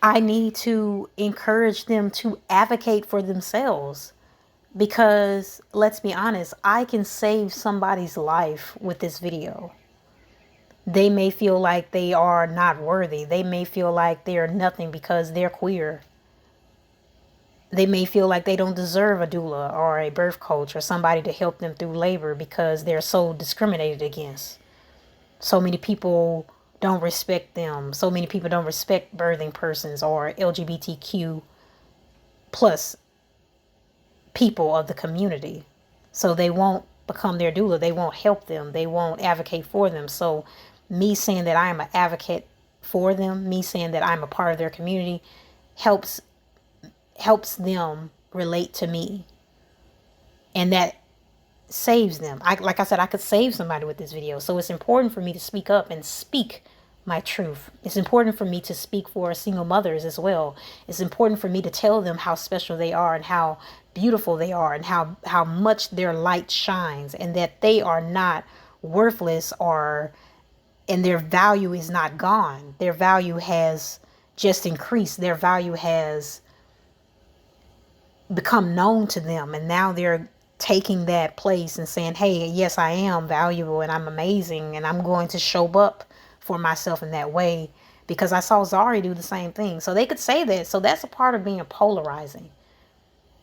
I need to encourage them to advocate for themselves. Because let's be honest, I can save somebody's life with this video. They may feel like they are not worthy. They may feel like they are nothing because they're queer. They may feel like they don't deserve a doula or a birth coach or somebody to help them through labor because they're so discriminated against. So many people don't respect them. So many people don't respect birthing persons or LGBTQ plus people of the community. So they won't become their doula. They won't help them. They won't advocate for them. So me saying that I am an advocate for them, me saying that I'm a part of their community helps them relate to me. And that saves them. Like I said, I could save somebody with this video. So it's important for me to speak up and speak my truth. It's important for me to speak for single mothers as well. It's important for me to tell them how special they are and how beautiful they are and how much their light shines and that they are not worthless or and their value is not gone. Their value has just increased. Their value has become known to them, and now they're taking that place and saying, hey, yes, I am valuable and I'm amazing and I'm going to show up for myself in that way, because I saw Zari do the same thing. So they could say that. So that's a part of being polarizing.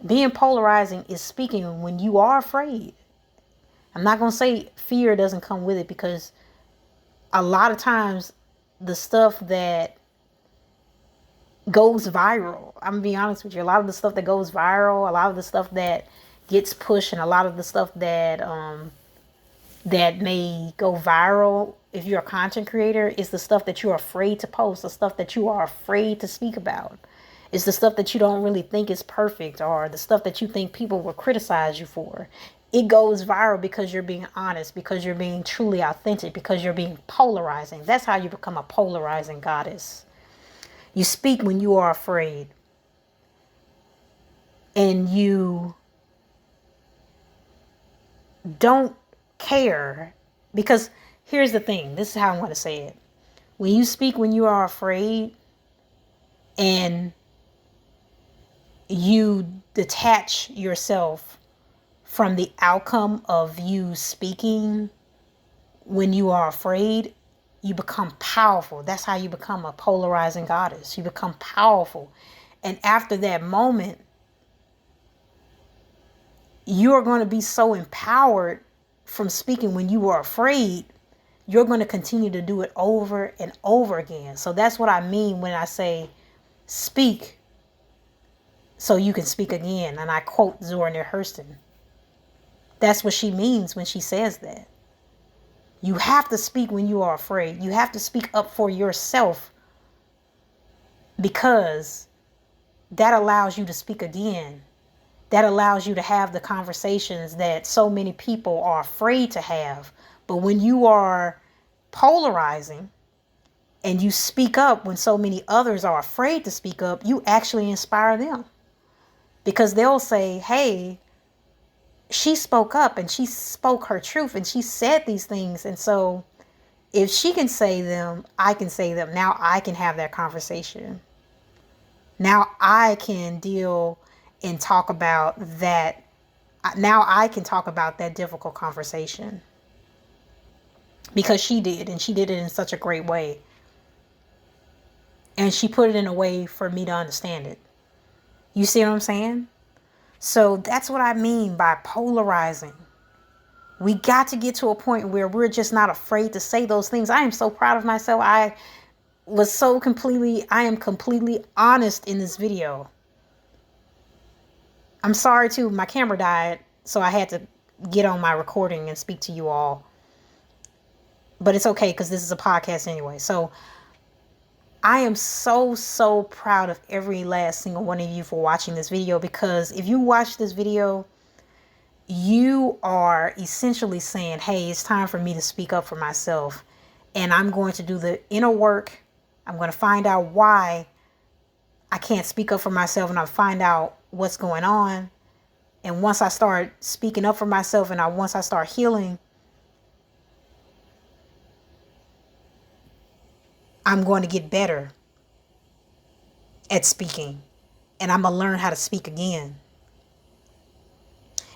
Being polarizing is speaking when you are afraid. I'm not going to say fear doesn't come with it, because a lot of times the stuff that goes viral, I'm gonna be honest with you, a lot of the stuff that goes viral, a lot of the stuff that gets pushed, and a lot of the stuff that that may go viral, if you're a content creator, is the stuff that you're afraid to post, the stuff that you are afraid to speak about. It's the stuff that you don't really think is perfect, or the stuff that you think people will criticize you for. It goes viral because you're being honest, because you're being truly authentic, because you're being polarizing. That's how you become a polarizing goddess. You speak when you are afraid, and you don't care. Because here's the thing, this is how I'm going to say it. When you speak when you are afraid and you detach yourself from the outcome of you speaking when you are afraid, you become powerful. That's how you become a polarizing goddess. You become powerful. And after that moment, you are going to be so empowered from speaking when you were afraid. You're going to continue to do it over and over again. So that's what I mean when I say speak so you can speak again. And I quote Zora Neale Hurston. That's what she means when she says that. You have to speak when you are afraid. You have to speak up for yourself, because that allows you to speak again. That allows you to have the conversations that so many people are afraid to have. But when you are polarizing and you speak up when so many others are afraid to speak up, you actually inspire them. Because they'll say, hey, she spoke up and she spoke her truth and she said these things. And so if she can say them, I can say them. Now I can have that conversation. Now I can deal and talk about that. Now I can talk about that difficult conversation, because she did, and she did it in such a great way. And she put it in a way for me to understand it. You see what I'm saying? So that's what I mean by polarizing. We got to get to a point where we're just not afraid to say those things. I am so proud of myself. I am completely honest in this video. I'm sorry too, my camera died, so I had to get on my recording and speak to you all. But it's okay, because this is a podcast anyway. So I am so proud of every last single one of you for watching this video, because if you watch this video, you are essentially saying, hey, it's time for me to speak up for myself. And I'm going to do the inner work. I'm going to find out why I can't speak up for myself, and I'll find out what's going on. And once I start speaking up for myself and once I start healing, I'm going to get better. at speaking, and I'm gonna learn how to speak again.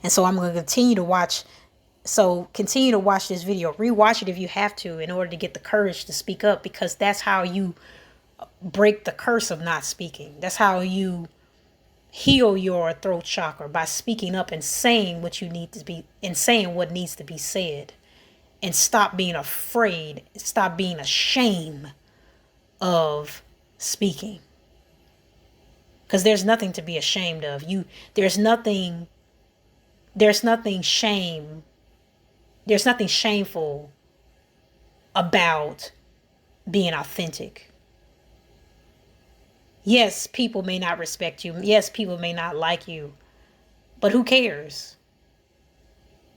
And so I'm gonna continue to watch. So continue to watch this video. Rewatch it if you have to in order to get the courage to speak up, because that's how you break the curse of not speaking. That's how you heal your throat chakra, by speaking up and saying what you need to be, and saying what needs to be said, and stop being afraid, stop being ashamed of speaking, because there's nothing to be ashamed of. There's nothing shame there's nothing shameful about being authentic. Yes, people may not respect you. Yes, people may not like you. But who cares?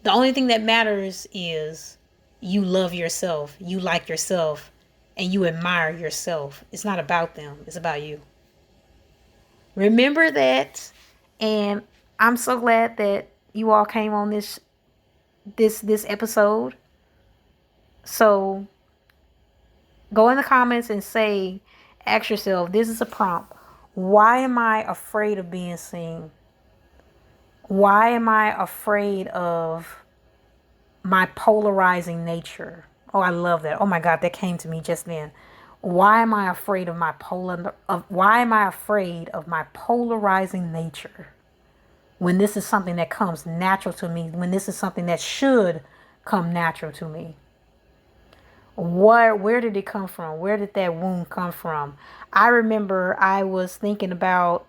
The only thing that matters is you love yourself, you like yourself, and you admire yourself. It's not about them, it's about you. Remember that. And I'm so glad that you all came on this episode. So go in the comments and say, ask yourself, this is a prompt. Why am I afraid of being seen? Why am I afraid of my polarizing nature? Oh, I love that. Oh my God, that came to me just then. Why am I afraid of why am I afraid of my polarizing nature? When this is something that comes natural to me, when this is something that should come natural to me. Where did it come from? Where did that wound come from? I remember I was thinking about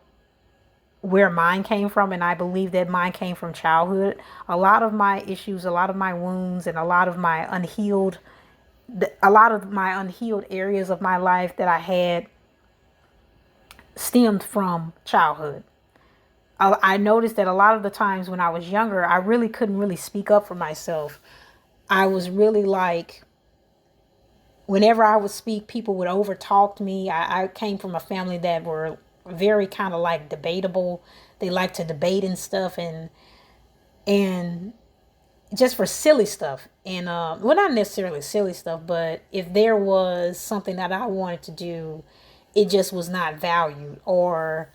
where mine came from, and I believe that mine came from childhood. A lot of my issues, a lot of my wounds, and a lot of my unhealed areas of my life that I had stemmed from childhood. I noticed that a lot of the times when I was younger, I really couldn't really speak up for myself. I was really like, whenever I would speak, people would overtalk me. I came from a family that were very kind of like debatable. They like to debate and stuff, and just for silly stuff. And well, not necessarily silly stuff, but if there was something that I wanted to do, it just was not valued, or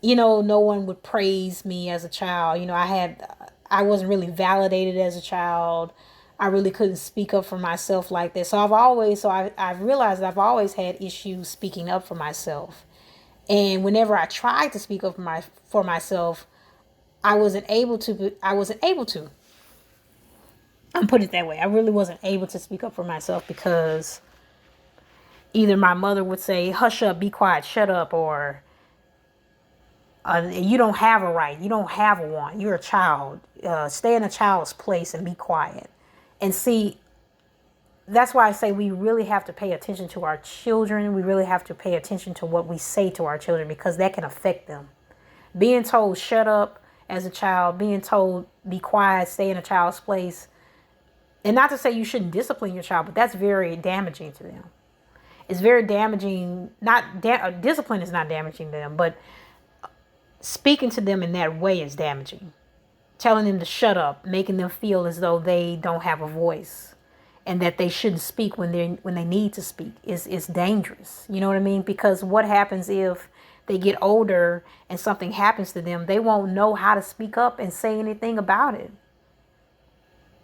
no one would praise me as a child. I wasn't really validated as a child. I really couldn't speak up for myself like this. So I've realized that I've always had issues speaking up for myself. And whenever I tried to speak up for myself, I wasn't able to. I'm putting it that way. I really wasn't able to speak up for myself, because either my mother would say, hush up, be quiet, shut up, or you don't have a right. You don't have a want. You're a child. Stay in a child's place and be quiet. And see, that's why I say we really have to pay attention to our children. We really have to pay attention to what we say to our children, because that can affect them. Being told shut up as a child, being told be quiet, stay in a child's place. And not to say you shouldn't discipline your child, but that's very damaging to them. It's very damaging. Discipline is not damaging to them, but speaking to them in that way is damaging. Telling them to shut up, making them feel as though they don't have a voice, and that they shouldn't speak when they need to speak is dangerous. You know what I mean? Because what happens if they get older and something happens to them? They won't know how to speak up and say anything about it.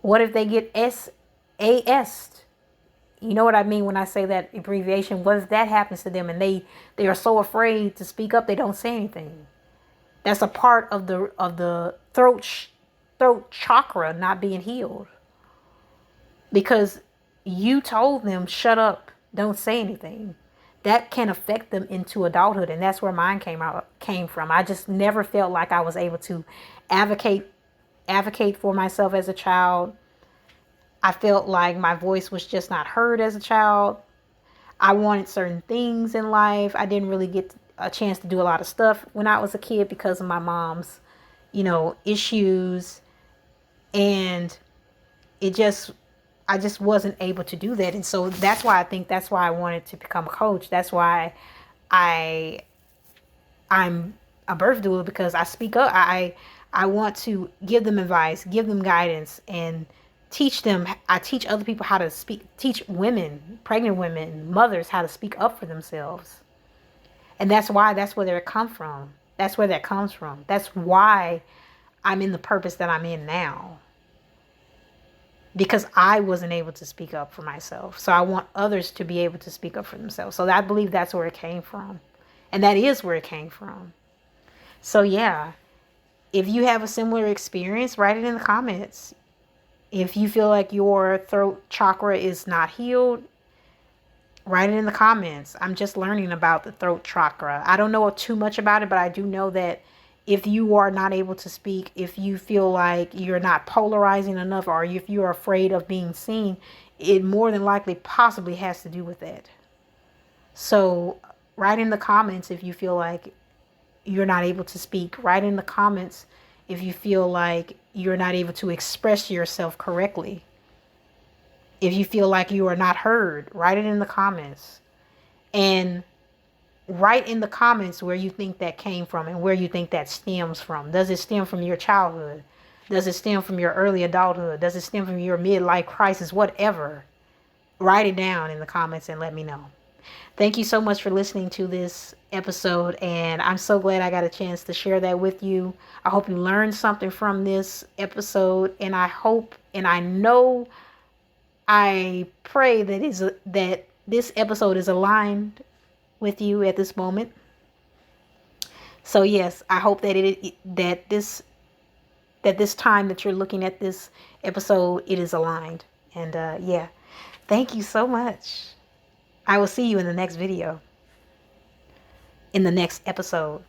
What if they get SAS? You know what I mean when I say that abbreviation? What if that happens to them and they are so afraid to speak up they don't say anything? That's a part of the throat chakra not being healed. Because you told them shut up, don't say anything. That can affect them into adulthood, and that's where mine came from. I just never felt like I was able to advocate for myself as a child. I felt like my voice was just not heard as a child. I wanted certain things in life. I didn't really get a chance to do a lot of stuff when I was a kid because of my mom's, issues. And I just wasn't able to do that. And so that's why I wanted to become a coach. That's why I'm a birth doula, because I speak up. I want to give them advice, give them guidance, and teach them. I teach other people how to speak, teach women, pregnant women, mothers how to speak up for themselves. And that's why, that's where that come from. That's where that comes from. That's why I'm in the purpose that I'm in now. Because I wasn't able to speak up for myself. So I want others to be able to speak up for themselves. So I believe that's where it came from. And that is where it came from. So yeah, if you have a similar experience, write it in the comments. If you feel like your throat chakra is not healed, write it in the comments. I'm just learning about the throat chakra. I don't know too much about it, but I do know that if you are not able to speak, if you feel like you're not polarizing enough, or if you're afraid of being seen, it more than likely possibly has to do with that. So write in the comments if you feel like you're not able to speak. Write in the comments if you feel like you're not able to express yourself correctly. If you feel like you are not heard, write it in the comments. And write in the comments where you think that came from and where you think that stems from. Does it stem from your childhood? Does it stem from your early adulthood? Does it stem from your midlife crisis? Whatever. Write it down in the comments and let me know. Thank you so much for listening to this episode, and I'm so glad I got a chance to share that with you. I hope you learned something from this episode, and I hope and I know, I pray that this episode is aligned with you at this moment. So yes, I hope that this time that you're looking at this episode, it is aligned. And yeah, thank you so much. I will see you in the next video, in the next episode.